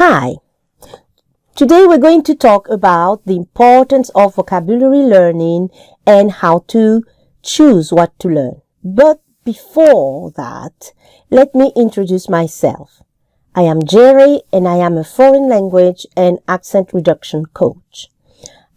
Hi, today we're going to talk about the importance of vocabulary learning and how to choose what to learn. But before that, let me introduce myself. I am Jerry and I am a foreign language and accent reduction coach.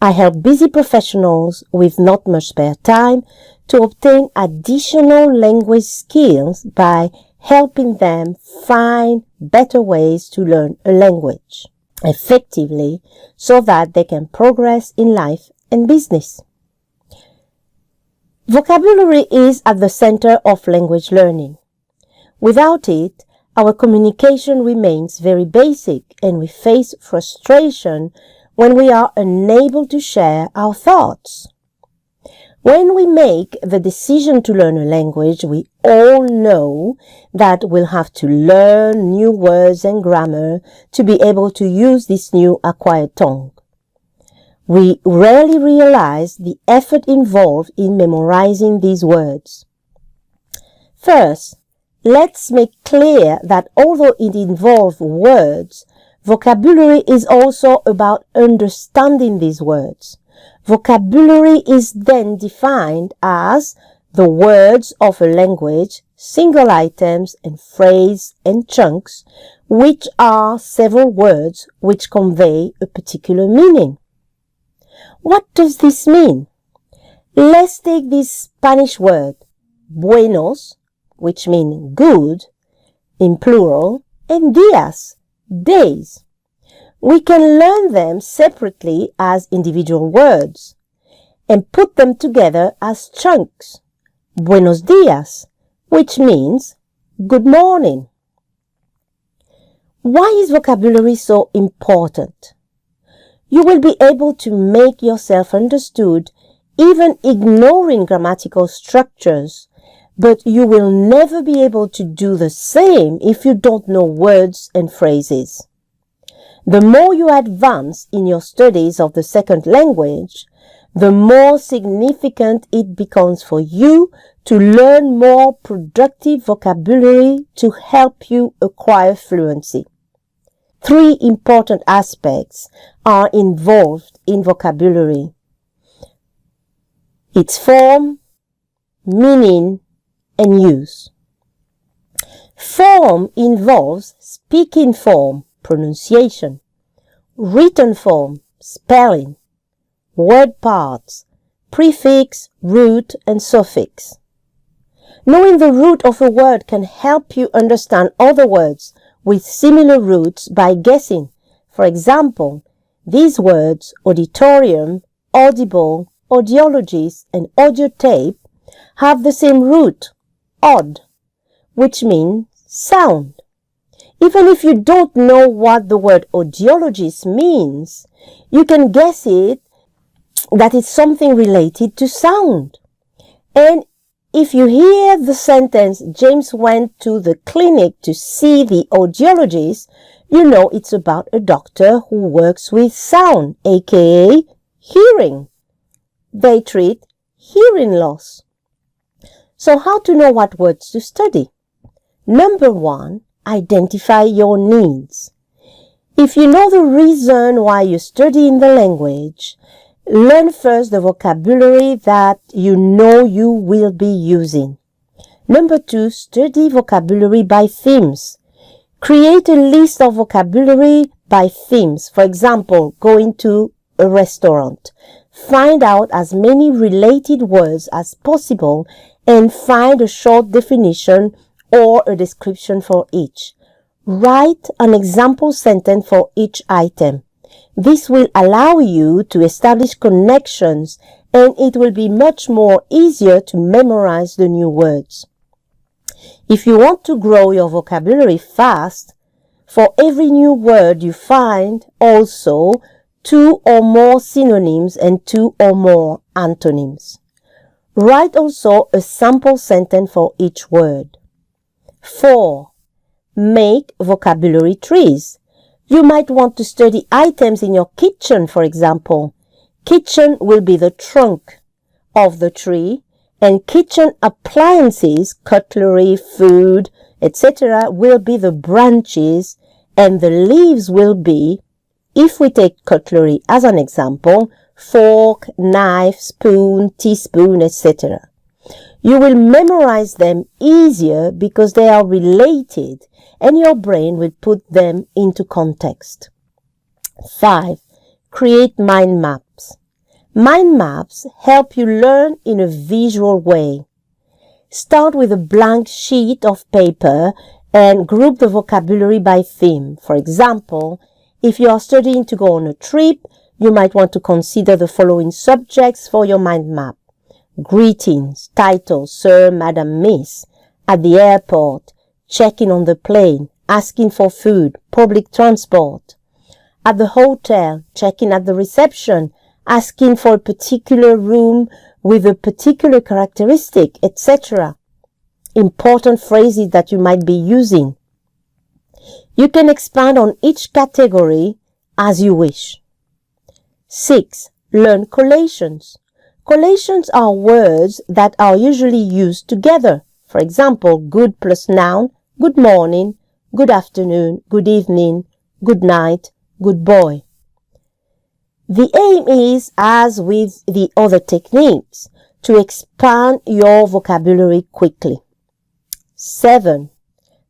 I help busy professionals with not much spare time to obtain additional language skills by helping them find better ways to learn a language effectively so that they can progress in life and business. Vocabulary is at the center of language learning. Without it, our communication remains very basic and we face frustration when we are unable to share our thoughts. When we make the decision to learn a language, we all know that we'll have to learn new words and grammar to be able to use this new acquired tongue. We rarely realize the effort involved in memorizing these words. First, let's make clear that although it involves words, vocabulary is also about understanding these words. Vocabulary is then defined as the words of a language, single items and phrase and chunks, which are several words which convey a particular meaning. What does this mean? Let's take this Spanish word, buenos, which means good, in plural, and días, days. We can learn them separately as individual words and put them together as chunks. Buenos días, which means good morning. Why is vocabulary so important? You will be able to make yourself understood even ignoring grammatical structures, but you will never be able to do the same if you don't know words and phrases. The more you advance in your studies of the second language, the more significant it becomes for you to learn more productive vocabulary to help you acquire fluency. Three important aspects are involved in vocabulary: its form, meaning, and use. Form involves speaking form, pronunciation, written form, spelling, word parts, prefix, root, and suffix. Knowing the root of a word can help you understand other words with similar roots by guessing. For example, these words, auditorium, audible, audiologist, and audio tape, have the same root, odd, which means sound. Even if you don't know what the word audiologist means, you can guess it that it's something related to sound. And if you hear the sentence, James went to the clinic to see the audiologist, you know it's about a doctor who works with sound, aka hearing. They treat hearing loss. So how to know what words to study? Number one, identify your needs. If you know the reason why you study in the language, learn first the vocabulary that you know you will be using. Number two, study vocabulary by themes. Create a list of vocabulary by themes. For example, going to a restaurant. Find out as many related words as possible and find a short definition or a description for each. Write an example sentence for each item. This will allow you to establish connections and it will be much more easier to memorize the new words. If you want to grow your vocabulary fast, for every new word you find also 2 or more synonyms and 2 or more antonyms. Write also a sample sentence for each word. 4. Make vocabulary trees. You might want to study items in your kitchen, for example. Kitchen will be the trunk of the tree, and kitchen appliances, cutlery, food, etc. will be the branches, And the leaves will be, if we take cutlery as an example, fork, knife, spoon, teaspoon, etc. You will memorize them easier because they are related and your brain will put them into context. 5. Create mind maps. Mind maps help you learn in a visual way. Start with a blank sheet of paper and group the vocabulary by theme. For example, if you are studying to go on a trip, you might want to consider the following subjects for your mind map. Greetings, title, sir, madam, miss. At the airport, checking on the plane, asking for food, public transport. At the hotel, checking at the reception, asking for a particular room with a particular characteristic, etc. Important phrases that you might be using. You can expand on each category as you wish. 6. Learn collations. Collations are words that are usually used together. For example, good plus noun, good morning, good afternoon, good evening, good night, good boy. The aim is, as with the other techniques, to expand your vocabulary quickly. 7.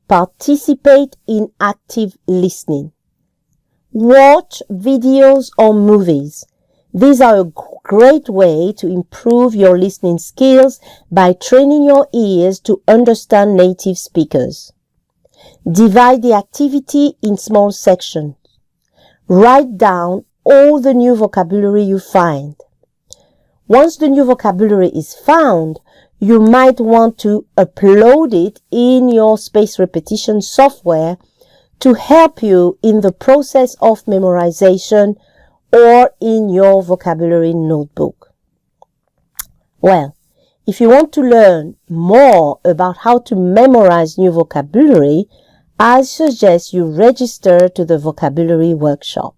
Participate in active listening. Watch videos or movies. These are a great way to improve your listening skills by training your ears to understand native speakers. Divide the activity in small sections. Write down all the new vocabulary you find. Once the new vocabulary is found, you might want to upload it in your spaced repetition software to help you in the process of memorization or in your vocabulary notebook. Well, if you want to learn more about how to memorize new vocabulary, I suggest you register to the vocabulary workshop.